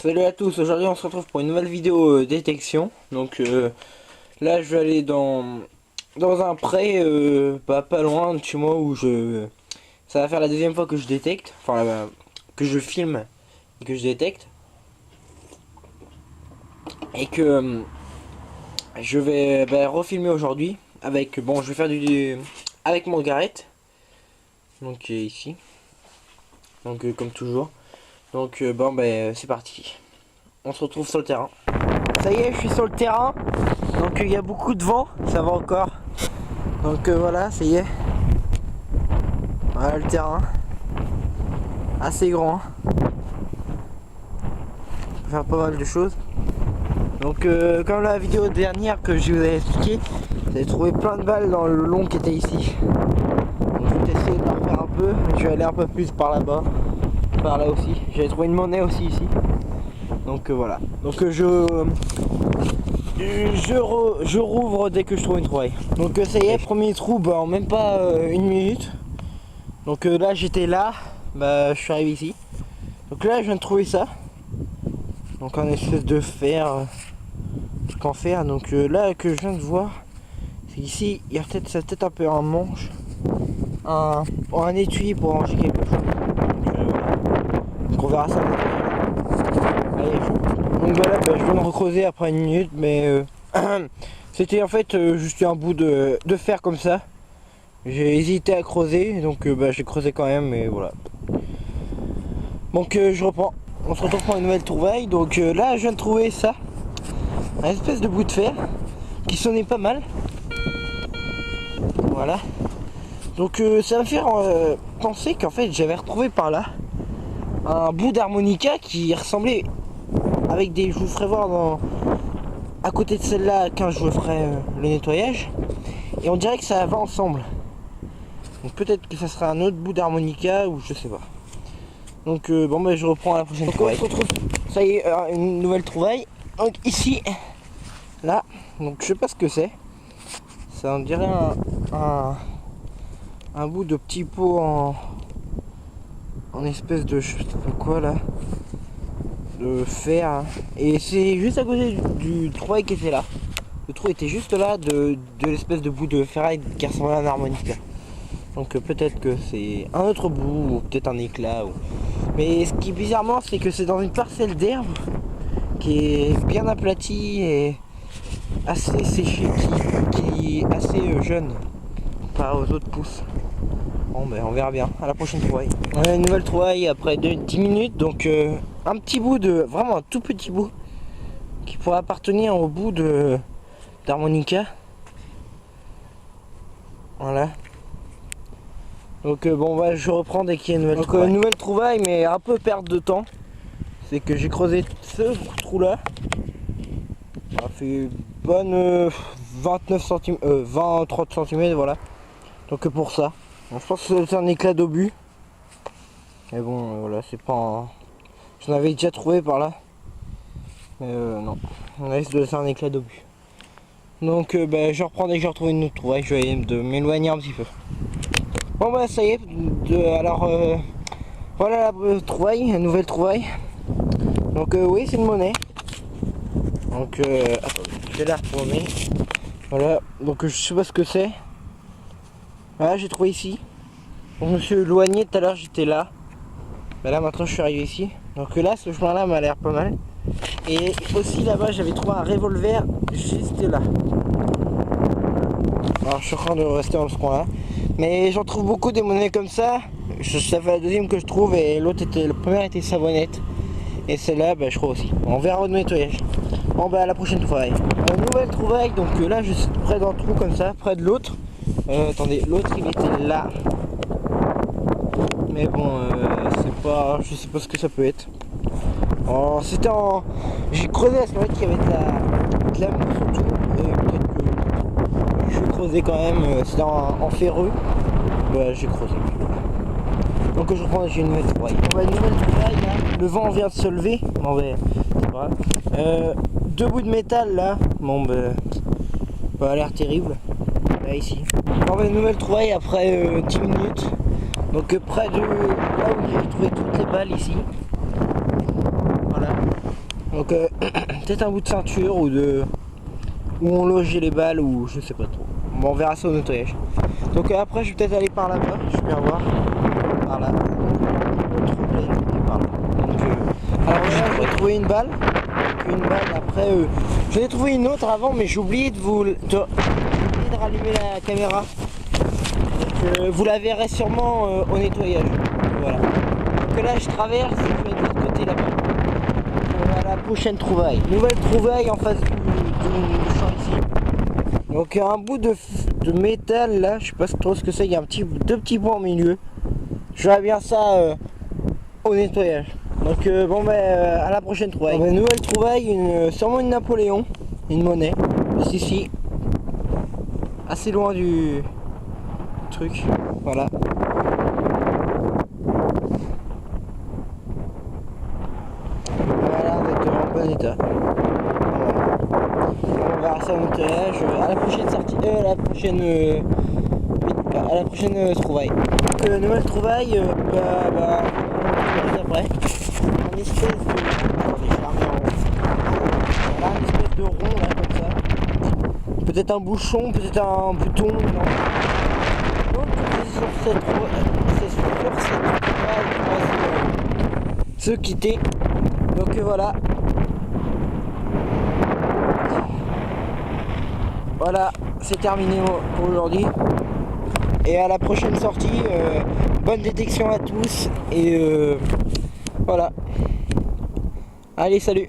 Salut à tous, aujourd'hui on se retrouve pour une nouvelle vidéo détection. Donc là je vais aller dans un pré pas loin de chez moi où ça va faire la deuxième fois que je détecte, enfin que je filme et que je détecte. Et que je vais refilmer aujourd'hui avec, bon je vais faire avec mon garrette. Donc ici. Donc comme toujours. Donc c'est parti. On se retrouve sur le terrain. Ça y est, je suis sur le terrain. Donc il y a beaucoup de vent, ça va encore. Donc voilà, ça y est. Voilà le terrain. Assez grand. On peut faire pas mal de choses. Donc comme la vidéo dernière que je vous avais expliqué, j'avais trouvé plein de balles dans le long qui était ici. Donc je vais essayer de la refaire un peu. Je vais aller un peu plus par là-bas. Par là aussi. J'avais trouvé une monnaie aussi ici. Donc voilà. Donc je rouvre dès que je trouve une trouvaille. Donc ça y est, premier trou en même pas une minute. Donc là j'étais là, je suis arrivé ici. Donc là je viens de trouver ça. Donc un espèce de fer, qu'en faire. Donc là que je viens de voir, c'est ici il y a peut-être ça un peu un manche, un étui pour ranger quelque chose. Donc on verra ça. Allez, donc voilà, je viens de recreuser après une minute, mais c'était en fait juste un bout de fer comme ça. J'ai hésité à creuser, donc j'ai creusé quand même, mais voilà. Donc je reprends. On se retrouve pour une nouvelle trouvaille. Donc là, je viens de trouver ça, un espèce de bout de fer qui sonnait pas mal. Voilà. Donc ça va me faire penser qu'en fait j'avais retrouvé par là un bout d'harmonica qui ressemblait avec des. Je vous ferai voir à côté de celle-là quand je ferai le nettoyage. Et on dirait que ça va ensemble. Donc peut-être que ça sera un autre bout d'harmonica ou je sais pas. Donc je reprends à la prochaine trouvaille. Ça y est, une nouvelle trouvaille. Donc ici, là, donc je sais pas ce que c'est. Ça on dirait un bout de petit pot en espèce de je sais pas quoi là, de fer. Hein. Et c'est juste à côté du trouvaille qui était là. Le trou était juste là de l'espèce de bout de ferraille qui ressemblait à un harmonica. Donc peut-être que c'est un autre bout ou peut-être un éclat. Mais ce qui est bizarrement, c'est que c'est dans une parcelle d'herbe qui est bien aplatie et assez séchée, qui est assez jeune par aux autres pousses. Bon on verra bien à la prochaine trouvaille. On a une nouvelle trouvaille après 10 minutes, donc un petit bout vraiment un tout petit bout qui pourrait appartenir au bout d'harmonica. Voilà. Donc je reprends dès qu'il y a une nouvelle trouvaille. Mais un peu perte de temps. C'est que j'ai creusé ce trou là. Ça fait bonne 29 cm, 20-30 cm, voilà. Donc pour ça. Donc, je pense que c'est un éclat d'obus. Mais bon voilà, c'est pas un. J'en avais déjà trouvé par là. Mais non. On risque de faire un éclat d'obus. Donc je reprends dès que j'ai retrouvé une autre trouvaille. Je vais m'éloigner un petit peu. Bon ça y est, alors voilà la trouvaille, la nouvelle trouvaille. Donc oui, c'est une monnaie. Donc attendez, je vais la retourner. Voilà, donc je sais pas ce que c'est. Voilà, j'ai trouvé ici. Donc, je me suis éloigné tout à l'heure, j'étais là. Mais là maintenant je suis arrivé ici. Donc là, ce chemin là m'a l'air pas mal. Et aussi là-bas j'avais trouvé un revolver juste là. Alors je suis en train de rester dans ce coin là. Mais j'en trouve beaucoup des monnaies comme ça. Ça fait la deuxième que je trouve et la première était savonnette. Et celle-là, je crois aussi. On verra au nettoyage. Bon à la prochaine trouvaille. Nouvelle trouvaille, donc là je suis près d'un trou comme ça, près de l'autre. Attendez, l'autre il était là. Mais bon, c'est pas. Je sais pas ce que ça peut être. C'était en. J'ai creusé à ce moment qu'il y avait de la mousse autour. Et peut-être que je vais creuser quand même. C'était en ferreux. J'ai creusé. Donc je reprends, j'ai une nouvelle trouvaille. Une nouvelle trouvaille là. Le vent vient de se lever. C'est pas grave. Deux bouts de métal là. Pas l'air terrible. Là ici. Une nouvelle trouvaille après 10 minutes. Donc près de là où j'ai trouvé toutes les balles ici. Voilà. Donc peut-être un bout de ceinture ou où on logeait les balles ou je sais pas trop. Bon, on verra ça au nettoyage. Donc après je vais peut-être aller par là-bas, je vais bien voir. Par là. Trop pleine et par là. Donc, alors là je vais trouver une balle. Donc, une balle après j'en ai trouvé une autre avant mais j'ai oublié de rallumer la caméra. Donc vous la verrez sûrement au nettoyage. Voilà. Donc là je traverse et je vais de l'autre côté là-bas. À la prochaine trouvaille. Nouvelle trouvaille en face du champ ici. Donc un bout de métal là, je sais pas trop ce que c'est, il y a deux petits points au milieu. Je verrai bien ça au nettoyage. Donc bon ben à la prochaine trouvaille. Nouvelle trouvaille, sûrement une Napoléon, une monnaie. Juste ici. Assez loin du truc. Voilà. Voilà, d'être en bon état. Voilà. On verra ça au nettoyage à la prochaine sortie, à la prochaine trouvaille. Donc, nouvelle trouvaille, après. Un espèce de. Attendez, je la remets en rond. Voilà, un espèce de rond là comme ça. Peut-être un bouchon, peut-être un bouton, non. Donc c'est sur cette trouvaille qu'on va se quitter. Donc voilà. Voilà, c'est terminé pour aujourd'hui. Et à la prochaine sortie, bonne détection à tous. Et voilà. Allez, salut!